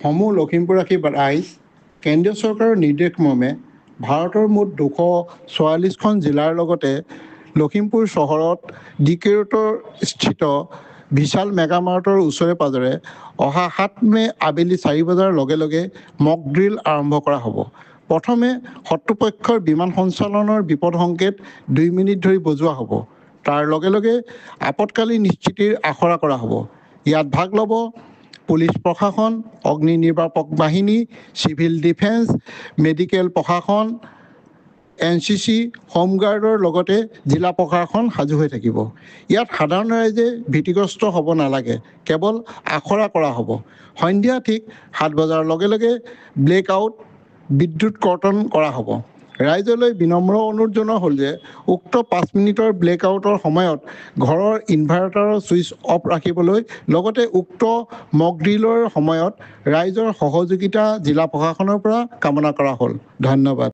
সমূহ লখিমপুৰবাসী ৰাইজ কেন্দ্ৰীয় চৰকাৰৰ নিৰ্দেশমৰ্মে ভাৰতৰ মুঠ 244খন জিলাৰ লগতে লখিমপুৰ চহৰত DK ৰোডৰ স্থিত বিশাল মেগামাৰ্টৰ ওচৰে পাজৰে অহা 7 মে আবেলি 4 বজাৰ লগে লগে মক ড্ৰিল আৰম্ভ কৰা হ'ব। প্ৰথমে শত্ৰুপক্ষৰ বিমান সঞ্চালনৰ বিপদ সংকেত 2 মিনিট ধৰি বজোৱা হ'ব। তাৰ লগে লগে আপতকালীন স্থিতিৰ আখৰা কৰা হ'ব। ইয়াত ভাগ ল'ব পুলিচ প্ৰশাসন, অগ্নি নিৰ্বাপক বাহিনী, চিভিল ডিফেন্স, মেডিকেল প্ৰশাসন, NCC, হোমগাৰ্ডৰ লগতে জিলা প্ৰশাসন সাজু হৈ থাকিব। ইয়াত সাধাৰণ ৰাইজে ভীতিগ্ৰস্ত হ'ব নালাগে, কেৱল আখৰা কৰা হ'ব। সন্ধিয়া ঠিক 7 বজাৰ লগে লগে ব্লেক আউট বিদ্যুৎ কৰ্তন কৰা হ'ব। ৰাইজলৈ বিনম্ৰ অনুৰোধ জনোৱা হ'ল যে উক্ত 5 মিনিটৰ ব্লেক আউটৰ সময়ত ঘৰৰ ইনভাৰ্টাৰৰ ছুইচ অফ ৰাখিবলৈ লগতে উক্ত মক ড্ৰিলৰ সময়ত ৰাইজৰ সহযোগিতা জিলা প্ৰশাসনৰ পৰা কামনা কৰা হ'ল। ধন্যবাদ।